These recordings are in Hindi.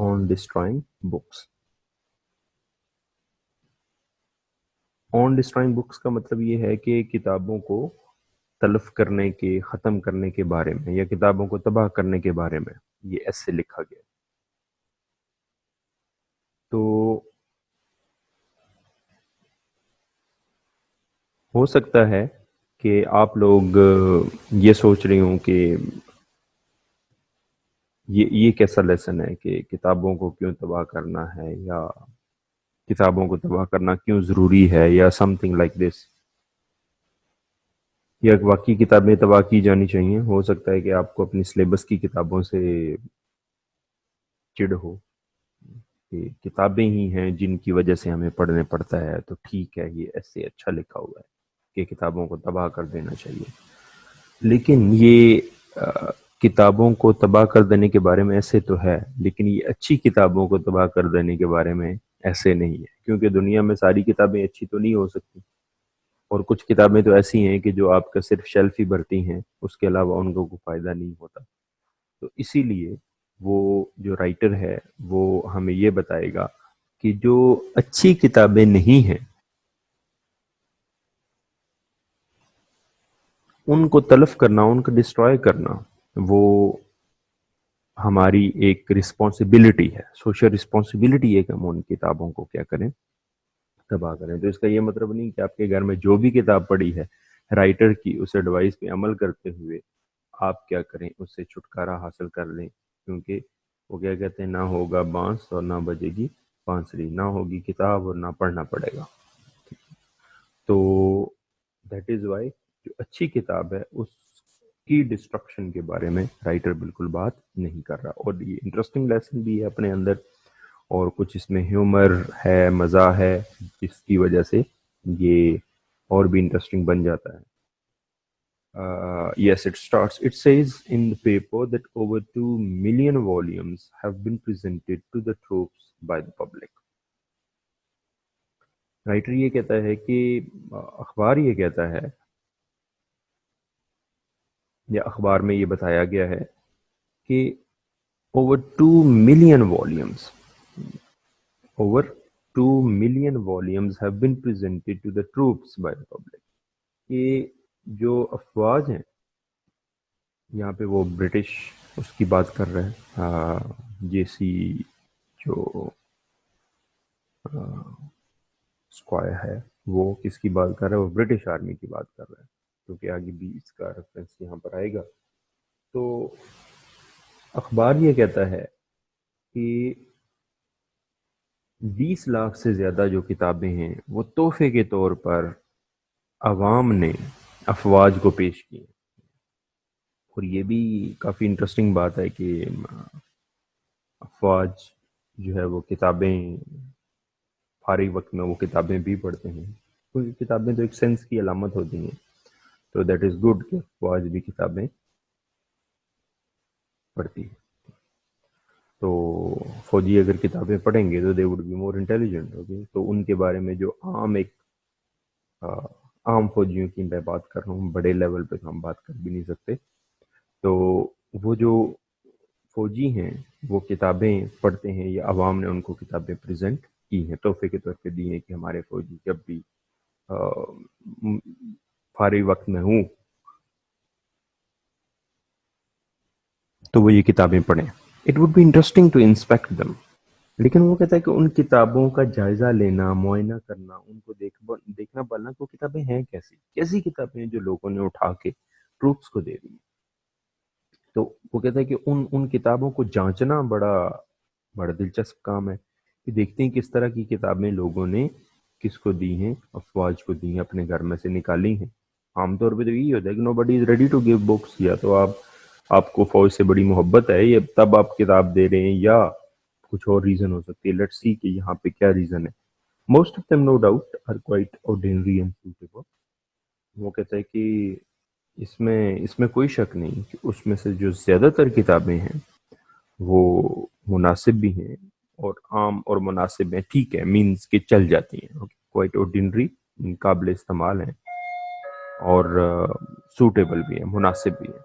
On destroying books. On destroying books का मतलब ये है कि किताबों को तलफ करने के, ख़त्म करने के बारे में, या किताबों को तबाह करने के बारे में ये ऐसे लिखा गया। तो हो सकता है कि आप लोग ये सोच रहे हों कि ये कैसा लेसन है कि किताबों को क्यों तबाह करना है, या किताबों को तबाह करना क्यों ज़रूरी है, या समथिंग लाइक दिस, या बाकी किताबें तबाह की जानी चाहिए। हो सकता है कि आपको अपनी सिलेबस की किताबों से चिढ़ हो कि किताबें ही हैं जिनकी वजह से हमें पढ़ने पड़ता है, तो ठीक है, ये ऐसे अच्छा लिखा हुआ है कि किताबों को तबाह कर देना चाहिए। लेकिन ये किताबों को तबाह कर देने के बारे में ऐसे तो है, लेकिन ये अच्छी किताबों को तबाह कर देने के बारे में ऐसे नहीं है, क्योंकि दुनिया में सारी किताबें अच्छी तो नहीं हो सकती, और कुछ किताबें तो ऐसी हैं कि जो आपका सिर्फ शेल्फ ही भरती हैं, उसके अलावा उनको कोई फ़ायदा नहीं होता। तो इसीलिए वो जो राइटर है वो हमें ये बताएगा कि जो अच्छी किताबें नहीं हैं उनको तलफ करना, उनको डिस्ट्रॉय करना, वो हमारी एक रिस्पॉन्सिबिलिटी है, सोशल रिस्पॉन्सिबिलिटी है कि हम उन किताबों को क्या करें, तबाह करें। तो इसका ये मतलब नहीं कि आपके घर में जो भी किताब पड़ी है राइटर की, उस एडवाइस पे अमल करते हुए आप क्या करें, उससे छुटकारा हासिल कर लें, क्योंकि वो क्या कहते हैं, ना होगा बांस और ना बजेगी बांसुरी, ना होगी किताब और ना पढ़ना पड़ेगा। तो दैट इज़ वाई जो अच्छी किताब है उसकी डिस्ट्रक्शन के बारे में राइटर बिल्कुल बात नहीं कर रहा, और ये इंटरेस्टिंग लेसन भी है अपने अंदर, और कुछ इसमें ह्यूमर है, मज़ा है, जिसकी वजह से ये और भी इंटरेस्टिंग बन जाता है। Yes, it starts. It says in the paper that over 2 million volumes have been presented to the troops by the public. Writer ये कहता है कि अखबार ये कहता है, या अखबार में ये बताया गया है कि over 2 million volumes, over 2 million volumes have been presented to the troops by the public. ये जो अफवाज हैं, यहाँ पे वो ब्रिटिश उसकी बात कर रहे हैं, जेसी जो स्क्वायर है, वो किसकी बात कर रहा है, वो ब्रिटिश आर्मी की बात कर रहा है, क्योंकि आगे भी इसका रेफरेंस यहाँ पर आएगा। तो अखबार ये कहता है कि 20 लाख से ज़्यादा जो किताबें हैं वो तोहफे के तौर पर अवाम ने अफवाज को पेश की। और ये भी काफ़ी इंटरेस्टिंग बात है कि अफवाज जो है वो किताबें, फारिग वक्त में वो किताबें भी पढ़ते हैं, क्योंकि किताबें तो एक सेंस की अलामत होती हैं। तो दैट इज़ गुड कि अफवाज भी किताबें पढ़ती है। तो फौजी अगर किताबें पढ़ेंगे तो they would be more intelligent, okay. तो उनके बारे में जो आम एक आ, आम फौजियों की मैं बात कर रहा हूँ, बड़े लेवल पे तो हम बात कर भी नहीं सकते। तो वो जो फौजी हैं वो किताबें पढ़ते हैं, या अवाम ने उनको किताबें प्रेजेंट की हैं, तोहफे के तौर पे दी हैं कि हमारे फौजी जब भी फारिग वक्त में हूँ तो वो ये किताबें पढ़ें। It would be interesting to inspect them. लेकिन वो कहता है कि उन किताबों का जायजा लेना, मुआयना करना, उनको देखना पड़ना कि वो किताबें हैं कैसी, कैसी किताबें हैं जो लोगों ने उठा के ट्रूप्स को दे दी। तो वो कहता है कि उन उन किताबों को जांचना बड़ा बड़ा दिलचस्प काम है, कि देखते हैं किस तरह की किताबें लोगों ने किसको दी हैं, अफवाज को दी हैं, अपने घर में से निकाली हैं। आमतौर पे तो यही होता है कि nobody is ready to give books, या तो आपको फौज से बड़ी मोहब्बत है, ये तब आप किताब दे रहे हैं, या कुछ और रीजन हो सकती है। लेट्स सी कि यहाँ पे क्या रीजन है। Most of them no doubt are quite ordinary and suitable. वो कहता है कि इसमें इसमें कोई शक नहीं कि उसमें से जो ज्यादातर किताबें हैं वो मुनासिब भी हैं, और आम और मुनासिब हैं, ठीक है, मीन्स के चल जाती हैं, क्वाइट ऑर्डिनरी, काबिल इस्तेमाल हैं, और सूटेबल भी है, मुनासिब भी है।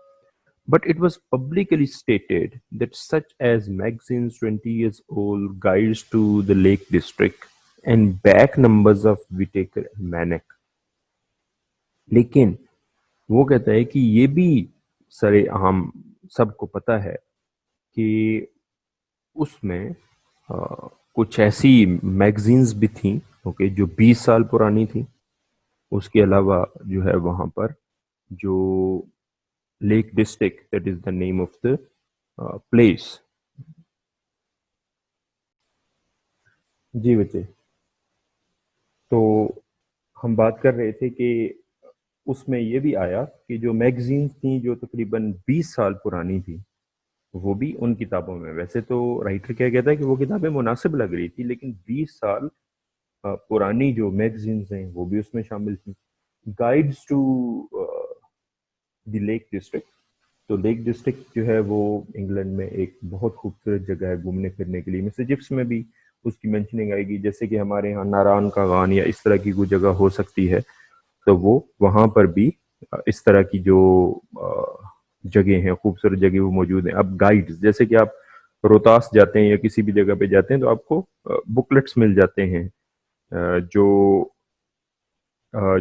but it was publicly stated that such as magazines 20 years old, guides to the Lake District, and back numbers of Whitaker Manic. लेकिन वो कहता है कि ये भी सरे हम सबको पता है कि उसमें कुछ ऐसी मैगजीन्स भी थी, ओके, जो 20 साल पुरानी थी। उसके अलावा जो है वहां पर जो lake district, that is the name of the place. जी बच्चे, तो हम बात कर रहे थे कि उसमें ये भी आया कि जो मैगजीन्स थी जो तकरीबन 20 साल पुरानी थी, वो भी उन किताबों में, वैसे तो राइटर क्या कहता है कि वो किताबें मुनासिब लग रही थी, लेकिन 20 साल पुरानी जो मैगजीन्स हैं वो भी उसमें शामिल थी। Guides to the lake district, तो लेक डिस्ट्रिक्ट जो है वो इंग्लैंड में एक बहुत खूबसूरत जगह है घूमने फिरने के लिए। मिस्टर जिप्स में भी उसकी मेंशनिंग आएगी, जैसे कि हमारे यहाँ नारायण का गान या इस तरह की कोई जगह हो सकती है, तो वो वहाँ पर भी इस तरह की जो जगह हैं, खूबसूरत जगह वो मौजूद हैं। अब गाइड्स, जैसे कि आप रोहतास जाते हैं या किसी भी जगह पे जाते हैं तो आपको बुकलेट्स मिल जाते हैं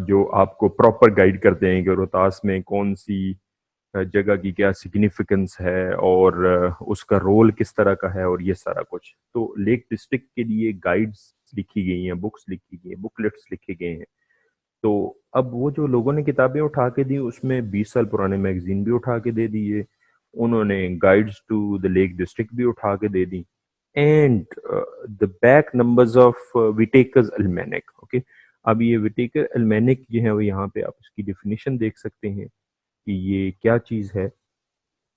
जो आपको प्रॉपर गाइड करते हैं कि रोहतास में कौन सी जगह की क्या सिग्निफिकेंस है और उसका रोल किस तरह का है और ये सारा कुछ। तो लेक डिस्ट्रिक्ट के लिए गाइड्स लिखी गई हैं, बुक्स लिखी गई हैं, बुकलेट्स लिखे गए हैं। तो अब वो जो लोगों ने किताबें उठा के दी उसमें 20 साल पुराने मैगजीन भी उठा के दे दिए, उन्होंने guides to the lake district भी उठा के दे दी, and the back numbers of Whitaker's almanac. Okay, अब ये विटेकर अल्मेनिक जो है वो यहाँ पे आप इसकी डेफिनेशन देख सकते हैं कि ये क्या चीज़ है।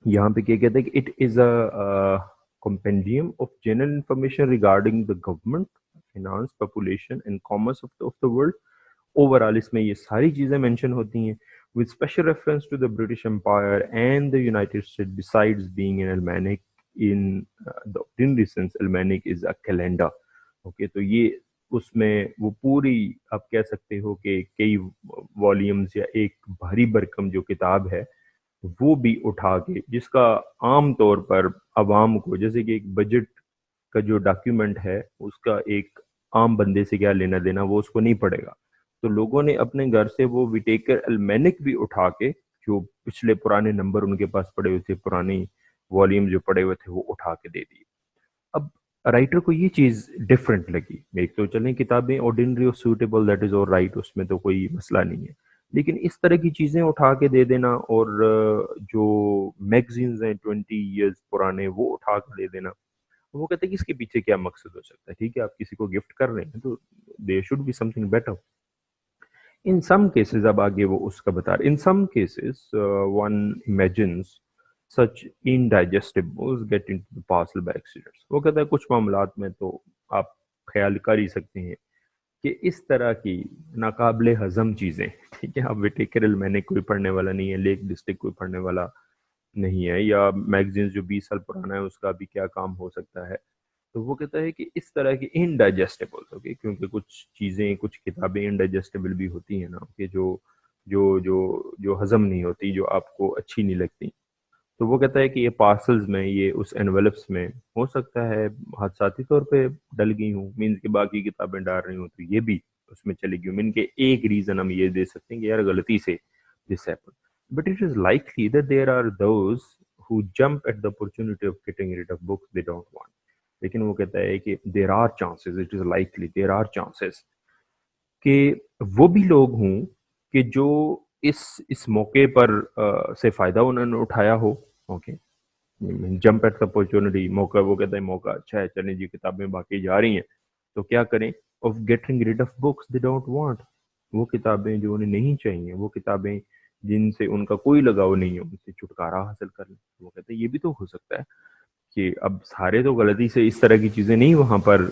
यहाँ पे क्या कहते हैं कि it is a compendium of general information regarding the government, finance, population and commerce of the world. Overall इसमें ये सारी चीज़ें मेंशन होती हैं, with special reference to the British Empire and the United States, besides being an almanac in the ordinary sense, almanac is a calendar. Okay, तो ये उसमें वो पूरी आप कह सकते हो कि कई वॉल्यूम्स या एक भारी भरकम जो किताब है वो भी उठा के, जिसका आम तौर पर आवाम को, जैसे कि एक बजट का जो डॉक्यूमेंट है उसका एक आम बंदे से क्या लेना देना, वो उसको नहीं पड़ेगा। तो लोगों ने अपने घर से वो विटेकर अल्मेनिक भी उठा के, जो पिछले पुराने नंबर उनके पास पड़े हुए थे, पुरानी वॉल्यूम जो पड़े हुए थे, वो उठा के दे दिए। अब राइटर को ये चीज डिफरेंट लगी। एक तो चलें किताबें ऑर्डिनरी और सूटेबल, दैट इज और राइट, उसमें तो कोई मसला नहीं है, लेकिन इस तरह की चीजें उठा के दे देना और जो मैगजीन्स हैं 20 ईयर्स पुराने वो उठा के दे देना, वो कहते हैं कि इसके पीछे क्या मकसद हो सकता है। ठीक है, आप किसी को गिफ्ट कर रहे हैं तो there should be something better. In some cases, अब आगे वो उसका बता रहे, in some cases one imagines such indigestibles get into the parcel by accidents. वो कहता है कुछ मामलात में तो आप ख्याल कर ही सकते हैं कि इस तरह की नाकाबिले हजम चीजें, ठीक है, अब विटेकरल मैंने कोई पढ़ने वाला नहीं है, लेक डिस्ट्रिक्ट कोई पढ़ने वाला नहीं है, या मैगजीन जो 20 साल पुराना है उसका भी क्या काम हो सकता है। तो वो कहता है कि इस तरह की इनडाइजेस्टेबल, ओके, क्योंकि कुछ चीज़ें, कुछ किताबें इनडाइजेस्टेबल भी होती हैं ना, कि जो जो जो जो हजम नहीं होती, जो आपको अच्छी नहीं लगती। तो वो कहता है कि ये पार्सल्स में, ये उस एनवेलप्स में हो सकता है हादसाती तौर पे डल गई हूँ, मीन्स के बाकी किताबें डाल रही हूँ तो ये भी उसमें चली गई। मीन के एक रीज़न हम ये दे सकते हैं कि यार गलती से this happen, but it is likely that there are those who jump at the opportunity of getting rid of books they don't want. लेकिन वो कहता है कि there are chances, it is likely there are chances कि वो भी लोग हों कि जो इस मौके पर से फ़ायदा उन्होंने उठाया हो। Okay, jump at the opportunity, मौका, वो कहता है मौका अच्छा है, चलें जी किताबें बाकी जा रही हैं तो क्या करें, of getting rid of books they don't want, वो किताबें जो उन्हें नहीं चाहिए, वो किताबें जिनसे उनका कोई लगाव नहीं है, उनसे छुटकारा हासिल कर लें। वो कहते हैं ये भी तो हो सकता है कि अब सारे तो गलती से इस तरह की चीज़ें नहीं वहाँ पर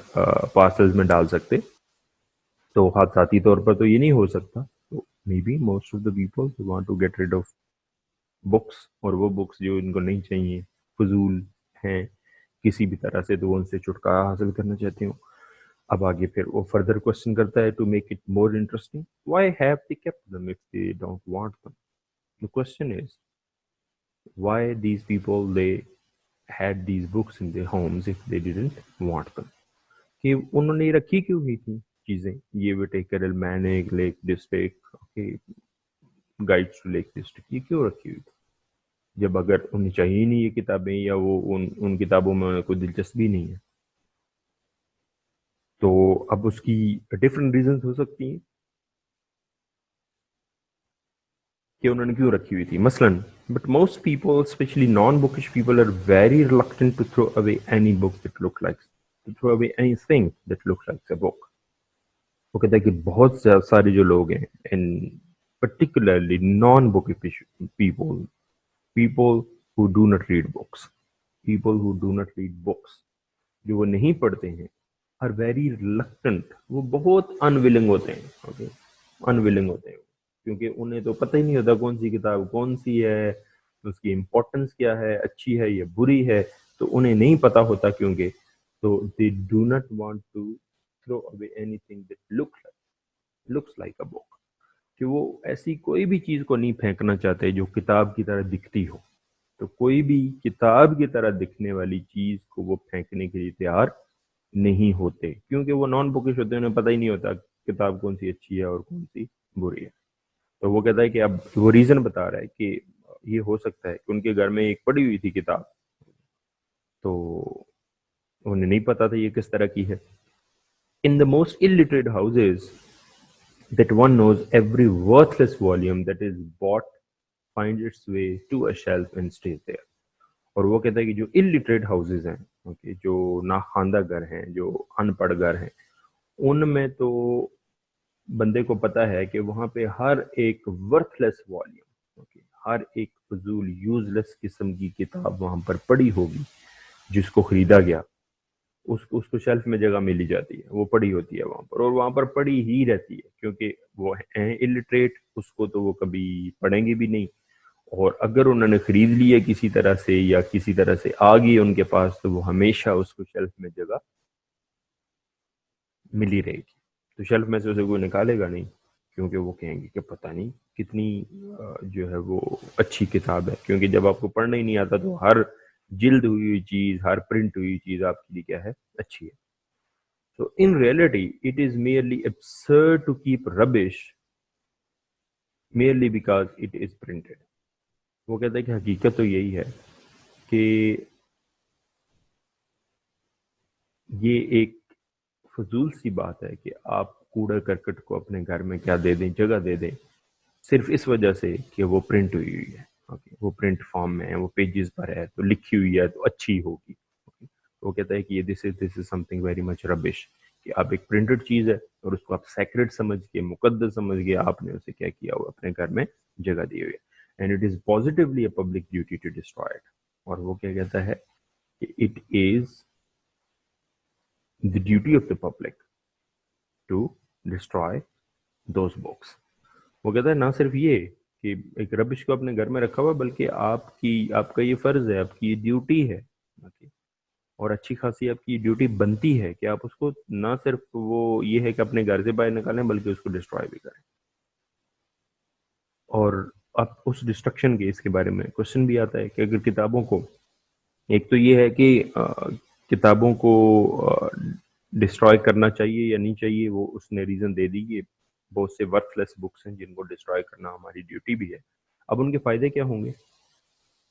पार्सल्स में डाल सकते, तो हादसाती तौर पर तो ये नहीं हो सकता। तो maybe most of the people want to get rid of books, और वो बुक्स जो इनको नहीं चाहिए, फजूल हैं किसी भी तरह से, तो वो उनसे छुटकारा हासिल करना चाहती हूँ। अब आगे फिर वो फर्दर क्वेश्चन करता है, to make it more interesting, why have they kept them if they don't want them. The question is Why these people they had these books in their homes if they didn't want them? कि उन्होंने रखी क्यों हुई थी चीजें, ये बेटे कैरल मैनिक, lake district, okay, guides to lake district, ये क्यों रखी हुई थी जब अगर उन्हें चाहिए ही नहीं ये किताबें, या वो उन किताबों में कोई दिलचस्पी नहीं है? तो अब उसकी डिफरेंट रीजंस हो सकती हैं कि उन्होंने क्यों रखी हुई थी मसलन. But most people, specially non bookish people, are very reluctant to throw away any book that look like, to throw away anything that looks like a book. वो कहता है कि बहुत सारे जो लोग हैं, and particularly non-bookish people, people who do not read books, people who do not read books, जो वो नहीं पढ़ते हैं, आर वेरी रिलक्टेंट, वो बहुत अनविलिंग होते हैं. ओके, अनविलिंग होते हैं क्योंकि उन्हें तो पता ही नहीं होता कौन सी किताब कौन सी है, उसकी इम्पोर्टेंस क्या है, अच्छी है या बुरी है, तो उन्हें नहीं पता होता क्योंकि, तो they do not want to throw away anything that looks like a book, कि वो ऐसी कोई भी चीज को नहीं फेंकना चाहते जो किताब की तरह दिखती हो. तो कोई भी किताब की तरह दिखने वाली चीज को वो फेंकने के लिए तैयार नहीं होते, क्योंकि वो नॉन बुकिश होते हैं, उन्हें पता ही नहीं होता किताब कौन सी अच्छी है और कौन सी बुरी है. तो वो कहता है कि अब वो रीजन बता रहा है कि ये हो सकता है कि उनके घर में एक पड़ी हुई थी किताब, तो उन्हें नहीं पता था ये किस तरह की है. In the most illiterate houses that one knows every worthless volume that is bought finds its way to a shelf and stays there. और वो कहता है कि जो इलिटरेट हाउसेज हैं, ओके, जो नाखानदा घर हैं, जो अनपढ़ घर हैं, उनमें तो बंदे को पता है कि वहां पे हर एक वर्थलेस वॉल्यूम, ओके, हर एक फजूल यूजलेस किस्म की किताब वहां पर पड़ी होगी, जिसको खरीदा गया, उसको शेल्फ में जगह मिली जाती है, वो पड़ी होती है वहां पर, और वहां पर पड़ी ही रहती है क्योंकि वो हैं इलिटरेट, उसको तो वो कभी पढ़ेंगे भी नहीं. और अगर उन्होंने खरीद लिया किसी तरह से या किसी तरह से आ गई उनके पास, तो वो हमेशा उसको शेल्फ में जगह मिली रहेगी. तो शेल्फ में से उसे कोई निकालेगा नहीं, क्योंकि वो कहेंगे कि पता नहीं कितनी जो है वो अच्छी किताब है, क्योंकि जब आपको पढ़ना ही नहीं आता तो हर जिल्द हुई हुई चीज, हर प्रिंट हुई चीज आपके लिए क्या है, अच्छी है. So in reality, it is merely absurd to keep rubbish merely because it is printed. वो कहता है कि हकीकत तो यही है कि ये एक फजूल सी बात है कि आप कूड़ा करकट को अपने घर में क्या दे दें, जगह दे दें, सिर्फ इस वजह से कि वो प्रिंट हुई हुई है. ओके, वो प्रिंट फॉर्म में है, वो पेजेस पर है, तो लिखी हुई है तो अच्छी होगी. ओके, तो वो कहता है कि ये this is something very much rubbish, कि आप एक प्रिंटेड चीज है और उसको आप सेक्रेट समझ के, मुकद्दस समझ के आपने उसे क्या किया हुआ, अपने घर में जगह दी हुई है. And it is positively a public duty to destroy it. और वो क्या कहता है कि it is the duty of the public to destroy those books. वो कहता है ना सिर्फ ये कि एक रबिश को अपने घर में रखा हुआ, बल्कि आपका ये फर्ज है, आपकी ये ड्यूटी है. ओके, और अच्छी खासी आपकी ड्यूटी बनती है कि आप उसको ना सिर्फ वो ये है कि अपने घर से बाहर निकालें, बल्कि उसको डिस्ट्रॉय भी करें. और अब उस डिस्ट्रक्शन के इसके बारे में क्वेश्चन भी आता है कि अगर किताबों को, एक तो ये है कि किताबों को डिस्ट्रॉय करना चाहिए या नहीं चाहिए, वो उसने रीजन दे दी कि बहुत से वर्थलेस बुक्स हैं जिनको डिस्ट्रॉय करना हमारी ड्यूटी भी है. अब उनके फायदे क्या होंगे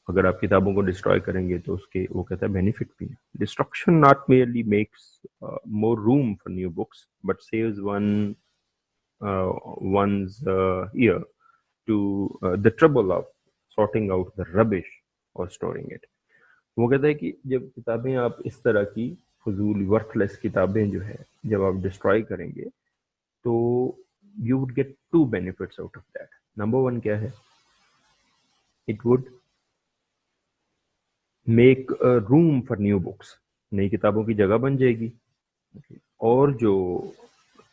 अगर आप किताबों को डिस्ट्रॉय करेंगे, तो उसके वो कहता है बेनिफिट भी है. Destruction not merely makes more room for new books but saves one's ear to the trouble of sorting out the rubbish or storing it. वो कहता है कि जब किताबें आप इस तरह की फजूल वर्थलेस किताबें जो है जब आप डिस्ट्रॉय करेंगे, तो you would get two benefits out of that. Number one क्या है, it would make room for new books, नई किताबों की जगह बन जाएगी. और जो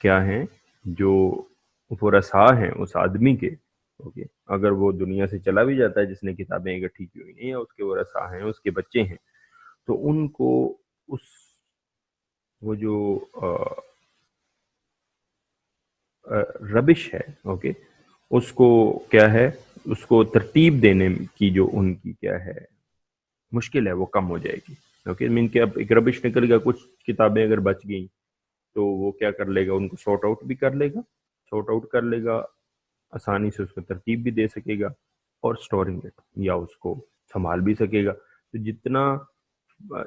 क्या है, जो वो रसा हैं उस आदमी के, ओके, अगर वो दुनिया से चला भी जाता है जिसने किताबें इकट्ठी की हुई हैं, या उसके वो रसा हैं, उसके बच्चे हैं, तो उनको उस वो जो रबिश है, ओके, उसको क्या है, उसको तरतीब देने की जो उनकी क्या है मुश्किल है वो कम हो जाएगी। ओके, मीन कि अब एक रबिश निकल गया, कुछ किताबें अगर बच गई तो वो क्या कर लेगा, उनको सॉर्ट आउट भी कर लेगा, सॉर्ट आउट कर लेगा, आसानी से उसको तरतीब भी दे सकेगा और स्टोरिंग इट या उसको संभाल भी सकेगा। तो जितना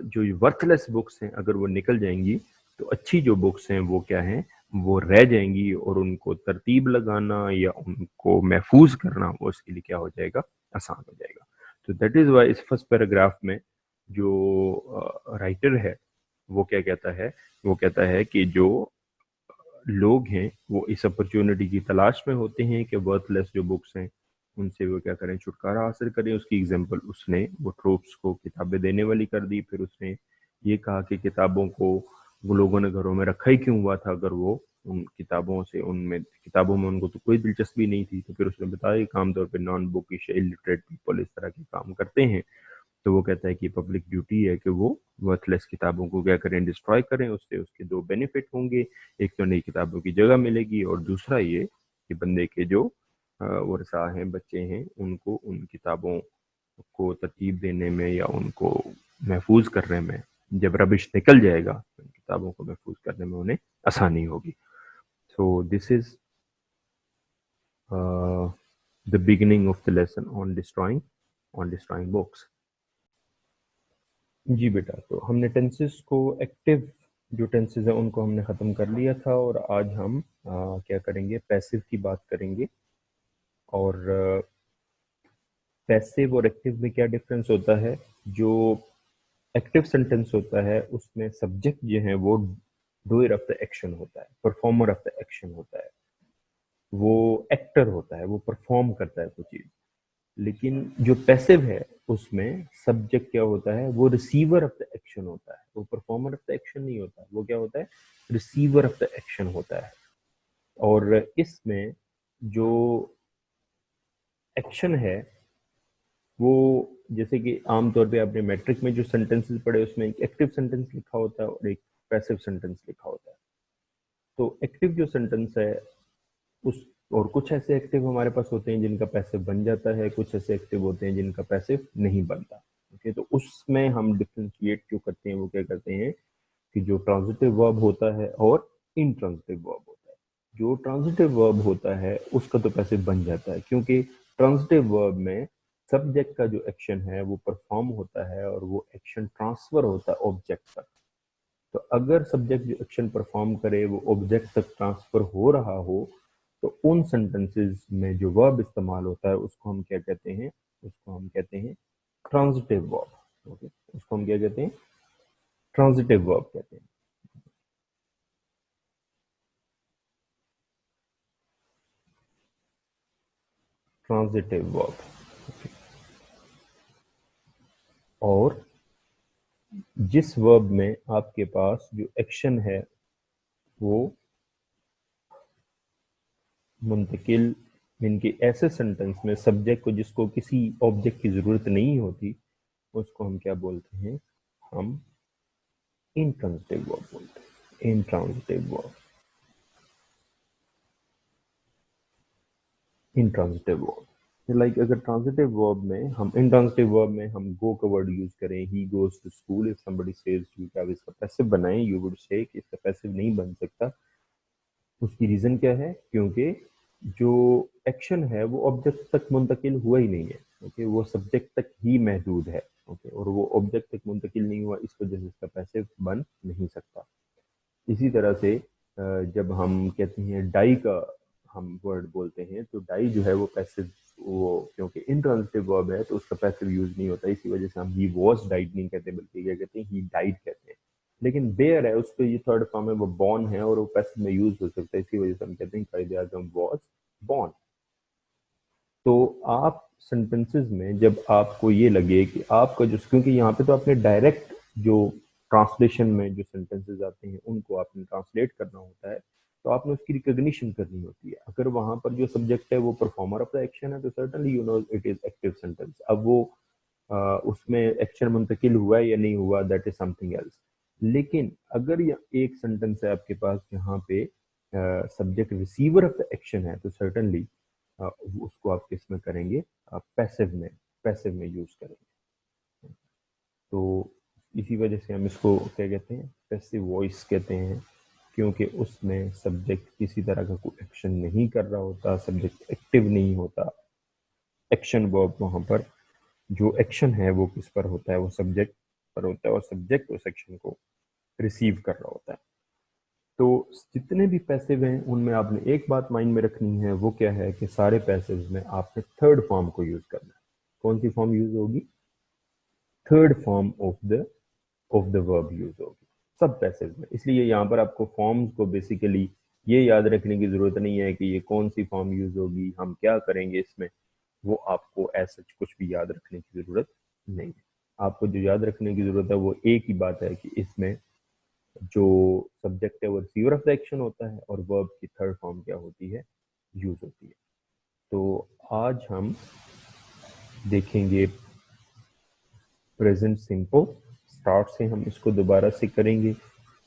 जो वर्थलेस बुक्स हैं अगर वो निकल जाएंगी तो अच्छी जो बुक्स हैं वो क्या हैं, वो रह जाएंगी और उनको तरतीब लगाना या उनको महफूज करना वो उसके लिए क्या हो जाएगा, आसान हो जाएगा। तो दैट इज वाई इस फर्स्ट पैराग्राफ में जो राइटर है वो क्या कहता है, वो कहता है कि जो लोग हैं वो इस अपॉर्चुनिटी की तलाश में होते हैं कि वर्थलेस जो बुक्स हैं उनसे वो क्या करें, छुटकारा हासिल करें। उसकी एग्जांपल उसने वो ट्रोप्स को किताबें देने वाली कर दी। फिर उसने ये कहा कि किताबों को वो लोगों ने घरों में रखा ही क्यों हुआ था अगर वो उन किताबों से उनमें किताबों में उनको तो कोई दिलचस्पी नहीं थी। तो फिर उसने बताया कि आमतौर पर नॉन बुकिश इलिटरेट पीपल इस तरह के काम करते हैं। तो वो कहता है कि पब्लिक ड्यूटी है कि वो वर्थलेस किताबों को क्या करें, डिस्ट्रॉय करें। उससे उसके दो बेनिफिट होंगे, एक तो नई किताबों की जगह मिलेगी और दूसरा ये कि बंदे के जो वर्षा हैं, बच्चे हैं, उनको उन किताबों को तरतीब देने में या उनको महफूज करने में, जब रबिश निकल जाएगा तो उन किताबों को महफूज करने में उन्हें आसानी होगी। So this is the beginning of the lesson on destroying books. जी बेटा, तो हमने टेंसेस को एक्टिव जो टेंसेस है उनको हमने ख़त्म कर लिया था और आज हम क्या करेंगे, पैसिव की बात करेंगे। और पैसिव और एक्टिव में क्या डिफरेंस होता है। जो एक्टिव सेंटेंस होता है उसमें सब्जेक्ट जो है वो डूअर ऑफ द एक्शन होता है, परफॉर्मर ऑफ द एक्शन होता है, वो एक्टर होता है, वो परफॉर्म करता है कोई चीज़। लेकिन जो पैसिव है उसमें सब्जेक्ट क्या होता है, वो रिसीवर ऑफ द एक्शन होता है, वो परफॉर्मर ऑफ द एक्शन नहीं होता है, वो क्या होता है, रिसीवर ऑफ द एक्शन होता है। और इसमें जो एक्शन है वो, जैसे कि आमतौर पे आपने मैट्रिक में जो सेंटेंसेस पढ़े उसमें एक एक्टिव सेंटेंस लिखा होता है और एक पैसिव सेंटेंस लिखा होता है। तो एक्टिव जो सेंटेंस है उस, और कुछ ऐसे एक्टिव हमारे पास होते हैं जिनका पैसिव बन जाता है, कुछ ऐसे एक्टिव होते हैं जिनका पैसिव नहीं बनता। ओके, तो उसमें हम डिफ्रेंशिएट जो करते हैं वो क्या करते हैं कि जो ट्रांजिटिव वर्ब होता है और इनट्रांजिटिव वर्ब होता है। जो ट्रांजिटिव वर्ब होता है उसका तो पैसिव बन जाता है, क्योंकि ट्रांजिटिव वर्ब में सब्जेक्ट का जो एक्शन है वो परफॉर्म होता है और वो एक्शन ट्रांसफर होता है ऑब्जेक्ट तक। तो अगर सब्जेक्ट जो एक्शन परफॉर्म करे वो ऑब्जेक्ट तक ट्रांसफर हो रहा हो तो उन सेंटेंसेस में जो वर्ब इस्तेमाल होता है उसको हम क्या कहते हैं, उसको हम कहते हैं ट्रांजिटिव वर्ब। ओके, उसको हम क्या कहते हैं, ट्रांजिटिव वर्ब कहते हैं। Transitive verb. और जिस वर्ब में आपके पास जो एक्शन है वो मुंतकिल, इनके ऐसे सेंटेंस में सब्जेक्ट को जिसको किसी ऑब्जेक्ट की जरूरत नहीं होती उसको हम क्या बोलते हैं, हम इंट्रांजिटिव वर्ब बोलते हैं, intransitive verb, intransitive verb. Like अगर ट्रांजिटिव वर्ब में हम, इंट्रांजिटिव वर्ब में हम गो का वर्ड यूज करें, he goes to school, if somebody says you क्या इसका पैसिव बनाएं, यू वुड से कि इसका पैसिव नहीं बन सकता। उसकी रीजन क्या है, क्योंकि जो एक्शन है वो ऑब्जेक्ट तक मुंतकिल हुआ ही नहीं है। ओके, वो सब्जेक्ट तक ही महदूद है। ओके, और वो ऑब्जेक्ट तक मुंतकिल नहीं हुआ, इस वजह से इसका पैसिव बन नहीं सकता। इसी तरह से जब हम कहते हैं डाई का हम वर्ड बोलते हैं तो डाई जो है वो पैसिव, वो क्योंकि इंट्रांजिटिव वर्ब है तो उसका पैसिव यूज नहीं होता, इसी वजह से हम ही वॉज डाइड नहीं कहते बल्कि क्या कहते हैं, ही डाइड कहते हैं। लेकिन बेयर है उसको ये थर्ड फॉर्म है, वो बॉर्न है और वो पैसिव में यूज हो सकता है, इसी वजह से हम कहते हैं कायदे आजम वॉज बॉर्न। तो आप सेंटेंसेस में जब आपको ये लगे कि आपका जो, क्योंकि यहाँ पे तो आपने डायरेक्ट जो ट्रांसलेशन में जो सेंटेंसेस आते हैं उनको आपने ट्रांसलेट करना होता है, तो आपने उसकी रिकॉग्निशन करनी होती है। अगर वहां पर जो सब्जेक्ट है वो परफॉर्मर ऑफ द एक्शन है तो certainly you know it is active sentence. अब वो उसमें एक्शन मुंतकिल हुआ है या नहीं हुआ, दैट इज समथिंग एल्स। लेकिन अगर ये एक सेंटेंस है आपके पास जहाँ पे subject receiver of the action है तो सर्टनली उसको आप किस में करेंगे, पैसिव में यूज करेंगे। तो इसी वजह से हम इसको क्या कहते हैं, पैसिव वॉइस कहते हैं, क्योंकि उसमें सब्जेक्ट किसी तरह का कोई एक्शन नहीं कर रहा होता, सब्जेक्ट एक्टिव नहीं होता। एक्शन वर्ब वहाँ पर, जो एक्शन है वो किस पर होता है, वो सब्जेक्ट पर होता है, और सब्जेक्ट उस एक्शन को रिसीव कर रहा होता है। तो जितने भी पैसिव हैं उनमें आपने एक बात माइंड में रखनी है, वो क्या है कि सारे पैसिव में आपने थर्ड फॉर्म को यूज करना है। कौन सी फॉर्म यूज होगी? Third form of the verb use होगी सब पैसेज में। इसलिए यहाँ पर आपको फॉर्म्स को बेसिकली ये याद रखने की जरूरत नहीं है कि ये कौन सी फॉर्म यूज होगी, हम क्या करेंगे इसमें, वो आपको ऐसा कुछ भी याद रखने की जरूरत नहीं है। आपको जो याद रखने की जरूरत है वो एक ही बात है कि इसमें जो सब्जेक्ट है वो रिसीवर ऑफ द एक्शन होता है, और वर्ब की थर्ड फॉर्म क्या होती है, यूज होती है। तो आज हम देखेंगे प्रेजेंट सिंपल। स्टार्ट से हम इसको दोबारा से करेंगे।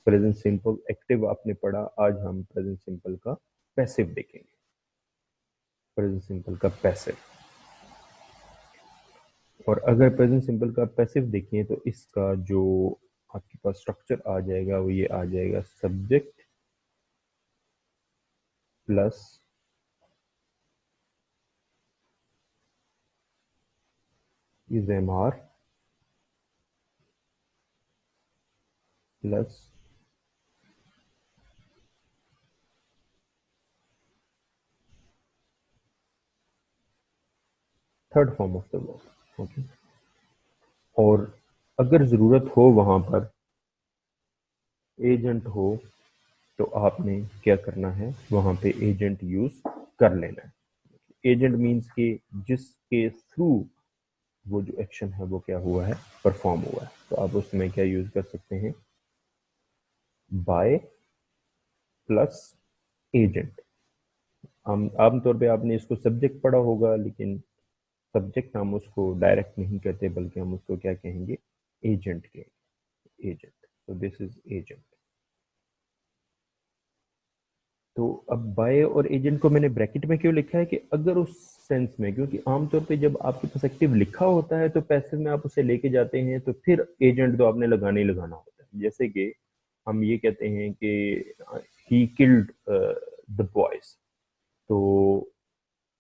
प्रेजेंट सिंपल एक्टिव आपने पढ़ा, आज हम प्रेजेंट सिंपल का पैसिव देखेंगे। प्रेजेंट सिंपल का पैसिव, और अगर प्रेजेंट सिंपल का पैसिव देखें तो इसका जो आपके पास स्ट्रक्चर आ जाएगा वो ये आ जाएगा, subject plus is am are plus third form of the verb. Okay, और अगर जरूरत हो वहां पर एजेंट हो तो आपने क्या करना है, वहां पे एजेंट यूज कर लेना है। एजेंट मीन्स कि जिसके थ्रू वो जो एक्शन है वो क्या हुआ है, परफॉर्म हुआ है। तो आप उसमें क्या यूज कर सकते हैं, बाय प्लस एजेंट। हम आमतौर पे आपने इसको सब्जेक्ट पढ़ा होगा, लेकिन सब्जेक्ट हम उसको डायरेक्ट नहीं कहते, बल्कि हम उसको क्या कहेंगे, एजेंट कहेंगे, एजेंट। तो दिस इज एजेंट। तो अब बाय और एजेंट को मैंने ब्रैकेट में क्यों लिखा है, कि अगर उस सेंस में, क्योंकि आमतौर पे जब आपके पास एक्टिव लिखा होता है तो पैसिव में आप उसे लेके जाते हैं, तो फिर एजेंट तो आपने लगाना ही लगाना होता है। जैसे कि हम ये कहते हैं कि ही किल्ड द बॉयज, तो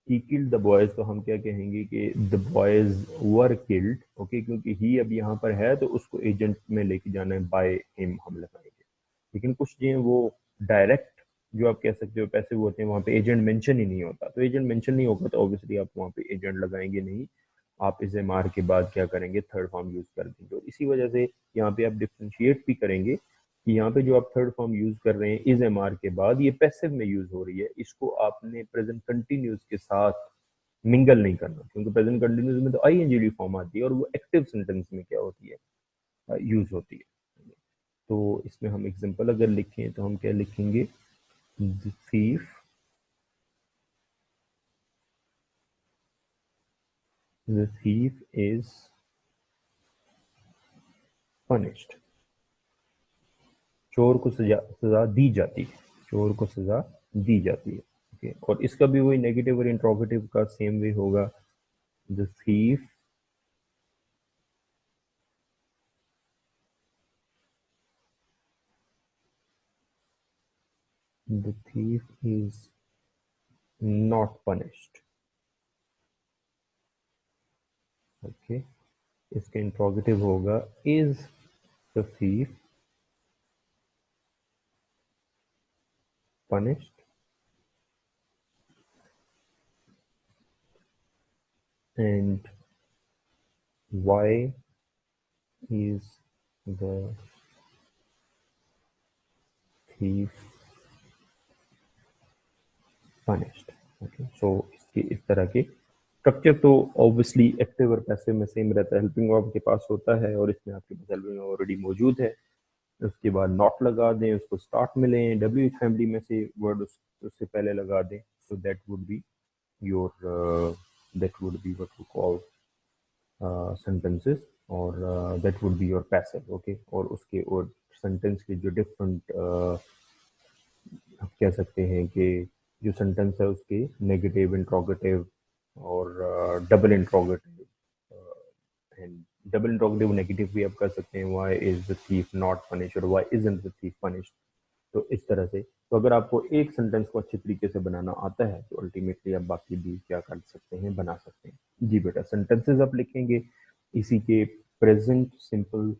ही किल्ड द बॉयज, तो हम क्या कहेंगे कि the boys were killed. Okay, क्योंकि ही अब यहाँ पर है तो उसको एजेंट में लेके जाना है, बाय हिम हम लगाएंगे। लेकिन कुछ जो है वो डायरेक्ट, जो आप कह सकते हो पैसिव होते हैं, वहाँ पे एजेंट मेंशन ही नहीं होता। तो एजेंट मेंशन नहीं होगा तो ऑब्वियसली आप वहाँ पे एजेंट लगाएंगे नहीं, आप इसे मार के बाद क्या करेंगे, थर्ड फॉर्म यूज कर देंगे। और इसी वजह से यहाँ पे आप डिफ्रेंशिएट भी करेंगे कि यहाँ पे जो आप थर्ड फॉर्म यूज कर रहे हैं इज एम आर के बाद, ये पैसिव में यूज हो रही है, इसको आपने प्रेजेंट कंटिन्यूस के साथ मिंगल नहीं करना, क्योंकि प्रेजेंट कंटिन्यूस में तो आई एन जी फॉर्म आती है और वो एक्टिव सेंटेंस में क्या होती है, यूज होती है। तो इसमें हम एग्जांपल अगर लिखें तो हम क्या लिखेंगे, the thief, the thief is punished। चोर को सजा दी जाती है, चोर को सजा दी जाती है। ओके, और इसका भी वही नेगेटिव और इंट्रोगेटिव का सेम वे होगा, the thief the thief is not punished। Okay, इसका इंट्रोगेटिव होगा, is the thief punished, and why is the thief punished। Okay, so इसकी इस तरह की स्ट्रक्चर तो ऑब्वियसली एक्टिव और पैसिव में सेम रहता है। हेल्पिंग वर्ब आपके पास होता है और इसमें आपके पास हेल्पिंग वर्ब ऑलरेडी मौजूद है। उसके बाद नॉट लगा दें, उसको स्टार्ट में लें, डब्ल्यू फैमिली में से वर्ड उससे पहले लगा दें, so that would be your that would be what you call sentences, और that would be your passive। Okay, और उसके और सेंटेंस के जो डिफरेंट आप कह सकते हैं कि जो सेंटेंस है उसके नेगेटिव, इंट्रोगेटिव और double interrogative, and double interrogative negative भी आप कर सकते हैं, why is the thief not punish और why isn't the thief punish. तो इस तरह से, तो अगर आपको एक सेंटेंस को अच्छे तरीके से बनाना आता है तो अल्टीमेटली आप बाकी भी क्या कर सकते हैं, बना सकते हैं। जी बेटा, सेंटेंसेस आप लिखेंगे इसी के प्रेजेंट सिंपल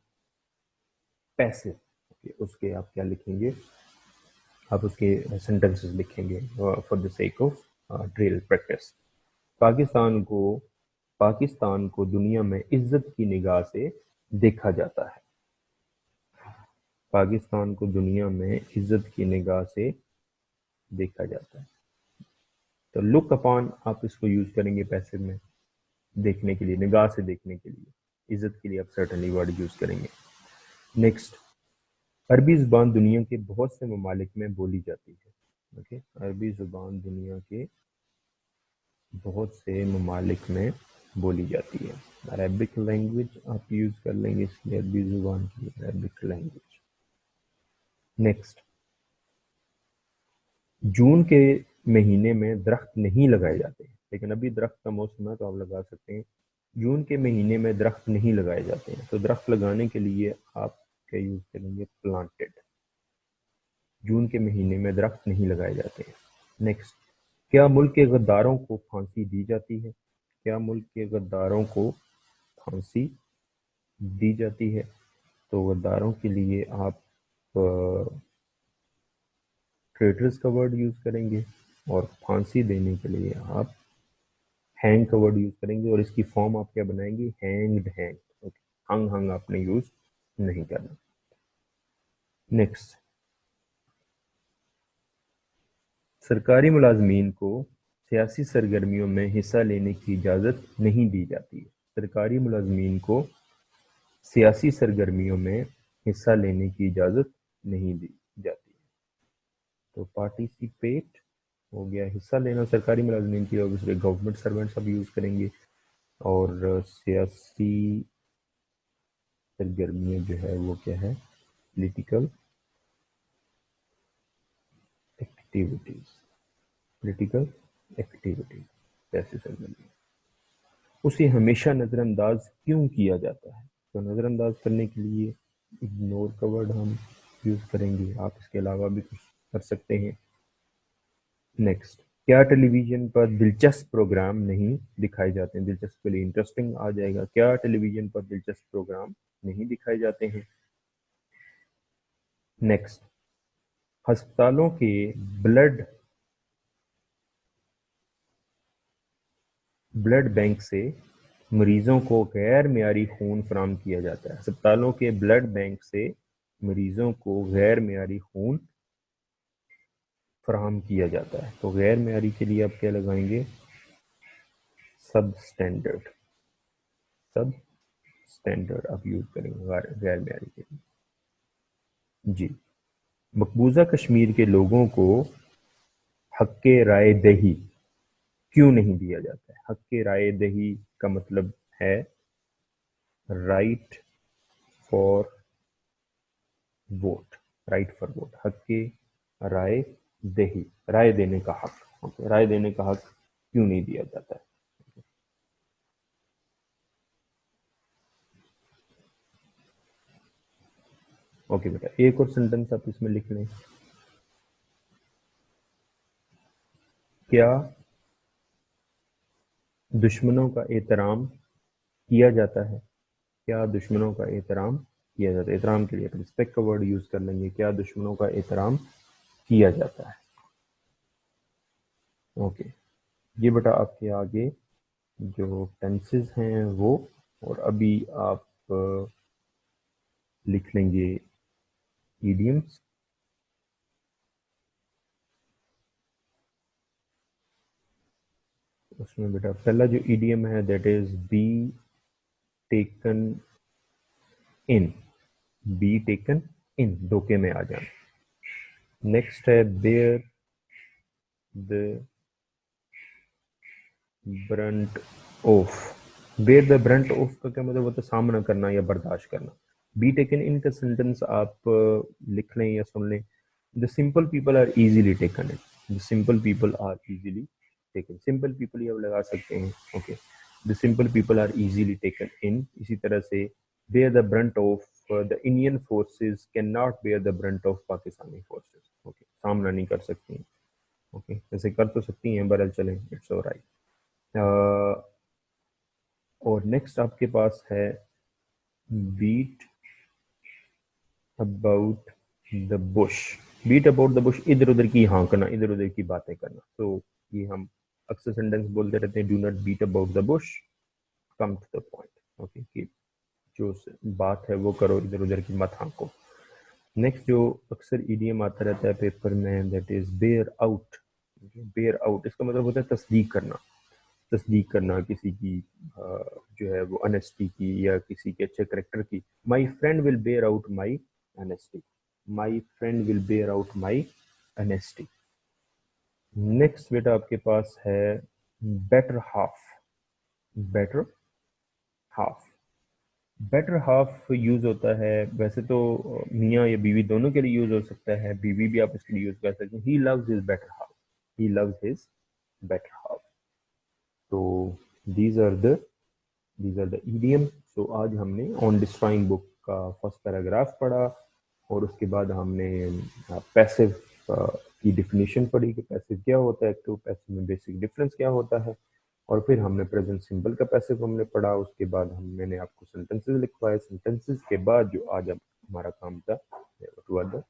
पैसिव, उसके आप क्या लिखेंगे, आप उसके सेंटेंसेस लिखेंगे for the sake of drill practice. Pakistan को दुनिया में इज्जत की निगाह से देखा जाता है। पाकिस्तान को दुनिया में इज्जत की निगाह से देखा जाता है। तो लुक अपॉन आप इसको यूज करेंगे पैसिव में, देखने के लिए, निगाह से देखने के लिए। इज्जत के लिए आप सर्टनली वर्ड यूज करेंगे। नेक्स्ट, अरबी जुबान दुनिया के बहुत से ममालिक में बोली जाती है। ओके, अरबी जुबान दुनिया के बहुत से ममालिक में बोली जाती है। अरबिक लैंग्वेज आप यूज कर लेंगे इसलिए अरबी जुबान की अरबिक लैंग्वेज। नेक्स्ट, जून के महीने में दरख्त नहीं लगाए जाते, लेकिन अभी दरख्त का मौसम है तो आप लगा सकते हैं। जून के महीने में दरख्त नहीं लगाए जाते हैं, तो दरख्त लगाने के लिए आप क्या यूज करेंगे, प्लांटेड। जून के महीने में दरख्त नहीं लगाए जाते हैं। नेक्स्ट, क्या मुल्क के गद्दारों को फांसी दी जाती है? क्या मुल्क के गद्दारों को फांसी दी जाती है? तो गद्दारों के लिए आप ट्रेटर्स का वर्ड यूज करेंगे और फांसी देने के लिए आप हैंग का वर्ड यूज करेंगे, और इसकी फॉर्म आप क्या बनाएंगे, हैंग्ड हैंग। ओके, हंग हंग आपने यूज नहीं करना। नेक्स्ट, सरकारी मुलाजमीन को सियासी सरगर्मियों में हिस्सा लेने की इजाज़त नहीं दी जाती है। सरकारी मुलाजमीन को सियासी सरगर्मियों में हिस्सा लेने की इजाज़त नहीं दी जाती है। तो पार्टिसिपेट हो गया हिस्सा लेना सरकारी मुलाजमीन की, ऑब्वियसली गवर्नमेंट सर्वेंट्स अब यूज़ करेंगे। और सियासी सरगर्मियाँ जो है वो क्या है, पॉलिटिकल एक्टिविटीज। पॉलिटिकल एक्टिविटीज, सियासी सरगर्मियाँ। उसे हमेशा नज़रअंदाज क्यों किया जाता है? तो नज़रअंदाज करने के लिए इग्नोर का वर्ड हम यूज़ करेंगे, आप इसके अलावा भी कुछ कर सकते हैं। नेक्स्ट, क्या टेलीविज़न पर दिलचस्प प्रोग्राम नहीं दिखाए जाते हैं? दिलचस्प के लिए इंटरेस्टिंग आ जाएगा। क्या टेलीविज़न पर दिलचस्प प्रोग्राम नहीं दिखाए जाते हैं? नेक्स्ट, अस्पतालों के ब्लड बैंक से मरीजों को गैर मियारी खून फराहम किया जाता है। अस्पतालों के ब्लड बैंक से मरीजों को गैर मियारी खून फराहम किया जाता है। तो गैर मियारी के लिए आप क्या लगाएंगे, सब स्टैंडर्ड। सब स्टैंडर्ड आप यूज करेंगे गैर मियारी के लिए। जी, मकबूजा कश्मीर के लोगों को हक़ राय दही क्यों नहीं दिया जाता है? हक़ राय दही का मतलब है right for vote, right for vote. हक़ राय दही, राय देने का हक। ओके, राय देने का हक क्यों नहीं दिया जाता है? ओके बेटा, एक और सेंटेंस आप इसमें लिख लें। क्या दुश्मनों का एहतराम किया जाता है? क्या दुश्मनों का एहतराम किया जाता है? एहतराम के लिए रिस्पेक्ट का वर्ड यूज कर लेंगे। क्या दुश्मनों का एहतराम किया जाता है? ओके, ये बेटा आपके आगे जो टेंसेस हैं वो, और अभी आप लिख लेंगे इडियम्स। उसमें बेटा पहला जो इडियम है that is be taken in. Be taken in, धोखे में आ जाना। नेक्स्ट है bear the brunt of. Bear the brunt of का क्या मतलब होता है, सामना करना या बर्दाश्त करना। बी टेकन इन का सेंटेंस आप लिख लें या सुन लें, the simple people are easily taken in. The simple people are easily taken, simple people ये आप लगा सकते हैं, okay. The simple people are easily taken in. इसी तरह से bear the brunt of the Indian forces cannot bear the brunt of Pakistani forces, okay, सामना नहीं कर सकती हैं, ओके, वैसे कर तो सकती हैं, बहरहाल चलें, इट्स ऑलराइट। और नेक्स्ट आपके पास है beat about the bush. Beat about the bush, इधर उधर की हाँकना, इधर उधर की बातें करना। तो ये हम अक्सर सेंटेंस बोलते रहते हैं, do not beat about the bush, come to the point, okay, कि जो बात है वो करो, इधर उधर की मत हाँको। नेक्स्ट जो अक्सर ईडीएम आता रहता है पेपर में, that is bear out. Bear out इसका मतलब होता है तस्दीक करना, तस्दीक करना किसी की जो है वो ऑनेस्टी की या किसी के अच्छे करेक्टर की। My friend will bear out my honesty, my friend will bear out my honesty. Next बेटा आपके पास है better half. Better half, better half use होता है वैसे तो मियाँ या बीवी दोनों के लिए यूज हो सकता है, बीवी भी आप इसके लिए यूज कर सकते हैं। He loves his better half, he loves his better half. तो दीज आर द इडियम। तो आज हमने ऑन डिस्ट्रॉइंग बुक का फर्स्ट पैराग्राफ पढ़ा, और उसके बाद हमने पैसिव की डिफिनीशन पढ़ी कि पैसिव क्या होता है, तो पैसिव में बेसिक डिफरेंस क्या होता है, और फिर हमने प्रेजेंट सिंपल का पैसिव हमने पढ़ा। उसके बाद मैंने आपको सेंटेंसेस लिखवाए, सेंटेंसेस के बाद जो आज अब हमारा काम था to the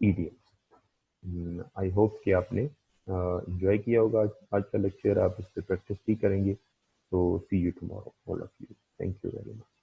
idioms. I hope कि आपने एंजॉय किया होगा आज का लेक्चर, आप इस पर प्रैक्टिस भी करेंगे। So see you tomorrow, all of you. Thank you very much.